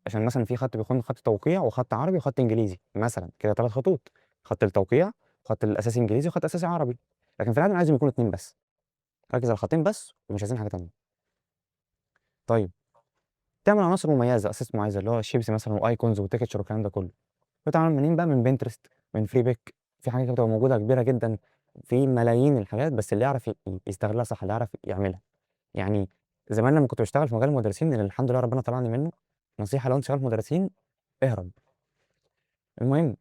عشان مثلًا في خط بيكون خط توقيع وخط عربي وخط إنجليزي مثلًا، كده 3 خطوط، خط التوقيع وخط الأساسي إنجليزي وخط أساسي عربي. لكن في العادة أنا عايزهم يكونوا 2 بس، ركّز على الخطين بس ومش عايزين حاجة تانية. طيب تعمل عناصر مميزة، أساس مميزة اللي هو الشيبسي مثلًا وicons وtexture والكلام ده كله. بتتعمل منين بقى؟ من Pinterest، من Freepik، في حاجات كده بتبقى موجودة كبيرة جدًا، في ملايين الحاجات، بس اللي يعرف يستغلها صح، اللي يعرف يعملها. يعني زمان لمّا كنت باشتغل في مجال المدرسين اللي الحمد لله ربنا طلعني منه، نصيحة لو أنت شغال في مدرسين اهرب. المهم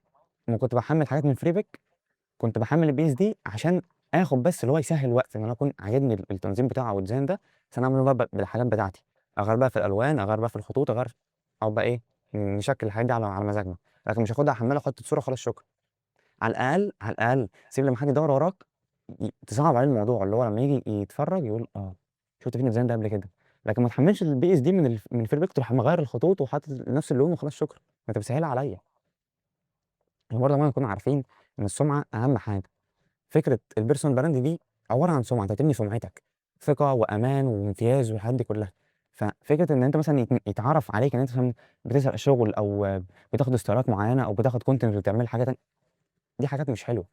لمّا كنت باحمّل حاجات من Freepik كنت باحمّل الPS دي عشان آخد بس اللي هو يسهّل وقتي، إن أنا أكون عاجبني التنظيم بتاعه أو الdesign ده، بس أنا أعمله بقى بالحاجات بتاعتي، أغيّر بقى في الألوان، أغيّر بقى في الخطوط، أقعد بقى إيه، نشكِّل الحاجات دي على مزاجنا، لكن مش هاخدها أحمّلها أحط الصورة وخلاص شكرًا. على الأقل سيب لمّا حد يدوّر وراك تصعّب عليه الموضوع، اللي هو لمّا ييجي يتفرّج يقول شُفت فين الdesign ده قبل كده، لكن ما تحمّلش الPS دي من Freepik تروح مغيّر الخطوط وحاطط نفس اللون وخلاص شكرًا، ما أنت بتسهّلها عليّا. وبرضه كمان نكون عارفين إن السُمعة أهم حاجة. فكرة الpersonal brand دي عبارة عن سُمعة، أنت هتبني سُمعتك، ثقة وأمان وامتياز والحاجات دي كلّها. ففكرة إن أنت مثلًا يتعرف عليك إن أنت مثلًا بتسرق شغل أو بتاخد استيارات معيّنة أو بتاخد content وتعمل حاجة تانية، دي حاجات مش حلوة.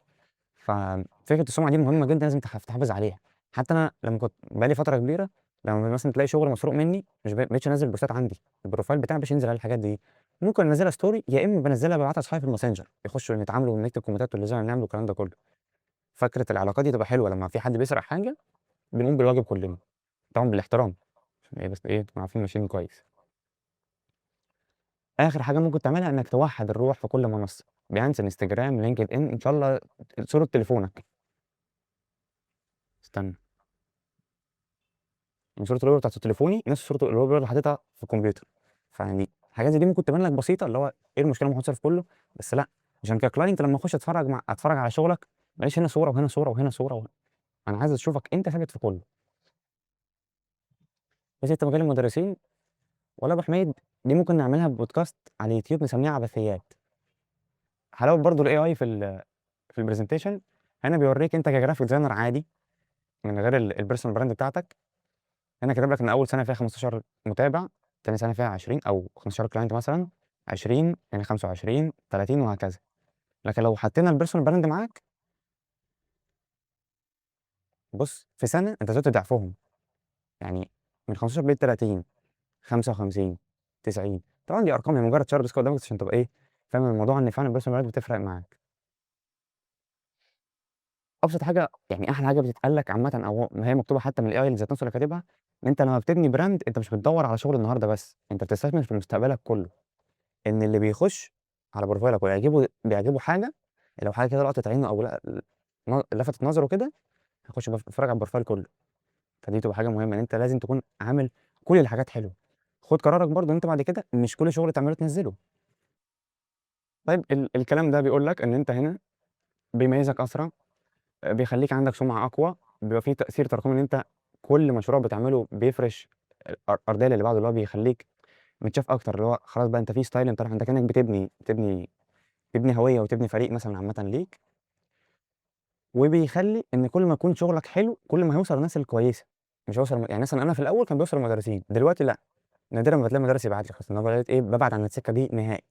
ففكرة السُمعة دي مهمة جدًا لازم تحافظ عليها. حتى أنا لمّا كنت بقى لي فترة كبيرة لمّا مثلًا تلاقي شغل مسروق منّي مش ما بقيتش أنزّل بوستات عندي، الprofile بتاعي ما بقاش ينزل عليه الحاجات دي. ممكن أنزّلها story يا إمّا بانزّلها بابعتها لأصحابي في الماسنجر، يخشوا نتعاملوا ونكتب كومنتات واللي نعمل والكلام ده كلّه. فكرة العلاقات دي تبقى حلوة لمّا في حد بيسرق حاجة بنقوم بالواجب كلّنا، طبعًا بالاحترام، عشان إيه بس إيه نكون عارفين ماشيين كويس. آخر حاجة ممكن تعملها إنك توحّد الروح في كل منصة، Behance، Instagram، LinkedIn، إن شاء الله صورة تليفونك. استنى، يعني صورة الwallpaper بتاعة تليفوني نفس صورة الwallpaper اللي حاططها في الكمبيوتر، فيعني حاجات زي دي ممكن تبان لك بسيطة، اللي هو إيه المشكلة أمّا أحط صورة في كله، بس لأ، عشان كclient لمّا أخش أتفرّج على شغلك، ما الاقيش هنا صورة وهنا صورة وهنا صورة أنا عايز أشوفك أنت ثابت في كله. بس أنت مجال المدرسين، والله يا أبو حميد دي ممكن نعملها بودكاست على اليوتيوب نسميها عبثيات. حلاوة برضه الAI في الpresentation، هنا بيورّيك أنت كgraphic designer عادي من غير الpersonal brand بتاعتك، هنا كاتب لك إن أول سنة فيها 15 متابع، تاني سنة فيها 20 أو 15 client مثلًا، 20 يعني 25، 30 وهكذا. لكن لو حطينا الpersonal brand معاك، بُص في سنة أنت زودت ضعفهم، يعني من 15 بقيت 30، 55، 90. طبعًا دي أرقام، هي مجرد chart بس كده قدامك عشان تبقى إيه، فاهم الموضوع إن فعلًا الpersonal brand بتفرق معاك. أبسط حاجة يعني أحلى حاجة بتتقال لك عامةً أو ما هي مكتوبة حتى من الAI اللي ذات نفسه اللي كاتبها، إن أنت لمّا بتبني brand أنت مش بتدوّر على شغل النهارده بس، أنت بتستثمر في مستقبلك كله. إن اللي بيخش على بروفايلك بيعجبه حاجة، لو حاجة كده لقطت عينه أو لفتت نظره كده، هيخش يتفرج على البروفايل كله. فدي بتبقى حاجة مهمة إن أنت لازم تكون عامل كل الحاجات حلوة. خُد قرارك برضه إن أنت بعد كده مش كل شغل تعمله تنزّله. طيب الكلام ده بيقول لك إن أنت هنا بيميزك أسرع، بيخلّيك عندك سمعة أقوى، بيبقى في تأثير تراكمي إن أنت كل مشروع بتعمله بيفرش أرضية للي بعده، اللي هو بيخلّيك متشاف أكتر، اللي هو خلاص بقى أنت في style أنت رايح أنت كأنك تبني هوية وتبني فريق مثلًا عامةً ليك، وبيخلّي إن كل ما يكون شغلك حلو، كل ما هيوصل للناس الكويسة، مش هيوصل يعني مثلًا أنا في الأول كان بيوصل للمدرسين، دلوقتي لأ، نادرًا ما بتلاقي مدرس يبعت لي خلاص، إن أنا بقيت إيه، بابعد عن السكة دي نهائي.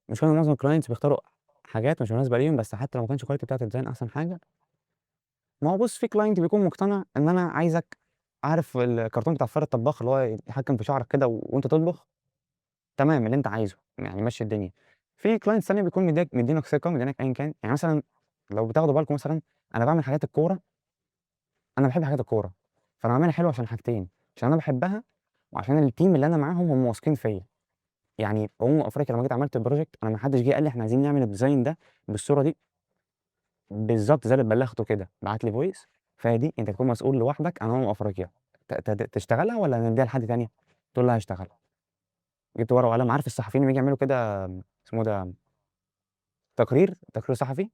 مش كده معظم الclients بيختاروا حاجات مش مناسبة ليهم، بس حتى لو ما كانش الquality بتاعة الdesign أحسن حاجة، ما هو بُص في client بيكون مقتنع إن أنا عايزك عارف الكرتون بتاع الفار الطباخ اللي هو يتحكم في شعرك كده وأنت تطبخ؟ تمام، اللي أنت عايزه، يعني مشّي الدنيا. في clients تانية بيكون مدّينك ثقة، مدّينك أيًا كان، يعني مثلًا لو بتاخدوا بالكم مثلًا أنا باعمل حاجات الكورة، أنا باحب حاجات الكورة، فأنا باعملها حلو عشان حاجتين، عشان أنا باحبها وعشان الteam اللي أنا معاهم هم واثقين فيّا. يعني أفريقيا لمّا جيت عملت الproject أنا ما حدش جه قال لي إحنا عايزين نعمل الdesign ده بالصورة دي، بالضبط زي اللي بلّغته كده، بعت لي voice فادي أنت تكون مسؤول لوحدك عن أفريقيا، تشتغلها والّا ندّيها لحد تاني؟ قُلت له: "لأ هاشتغلها." جِبت ورقة وقلم، عارف الصحفيين لمّا ييجوا يعملوا كده اسمه ده تقرير صحفي،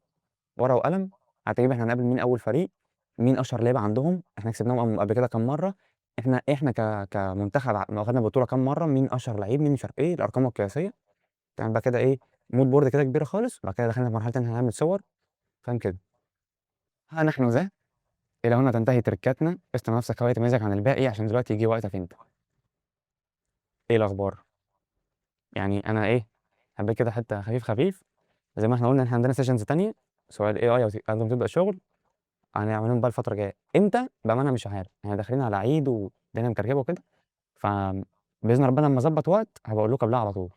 ورقة وقلم، هتجيب إحنا هنقابل مين أول فريق، مين أشهر لعيبة عندهم، إحنا كسبناهم قبل كده كام مرّة، إحنا كمنتخب واخدنا البطولة كام مرّة، مين أشهر لعيب، مين مش عارف إيه، الأرقام القياسية، تعمل بقى كده إيه mood board كده كبيرة خالص، وبعد كده دخلنا في مرحلة إن إحنا هنعمل صور، فاهم كده. ها نحن ذا إلى هنا تنتهي تريكاتنا، اصنع نفسك هو يتميزك عن الباقي عشان دلوقتي ييجي وقتك أنت. إيه الأخبار؟ يعني أنا إيه، حبيت كده حتّة خفيف، خفيف، زي ما إحنا قُلنا إن إحنا عندنا sessions تانية، سواء الAI أو قبل ما تبدأ شغل، هنعملهم بقى الفترة الجاية، إمتى؟ بأمانة مش عارف، إحنا داخلين على عيد والدنيا مكركبة وكده، فبإذن ربنا أمّا أضبّط وقت هابقى أقول لكم قبلها على طول.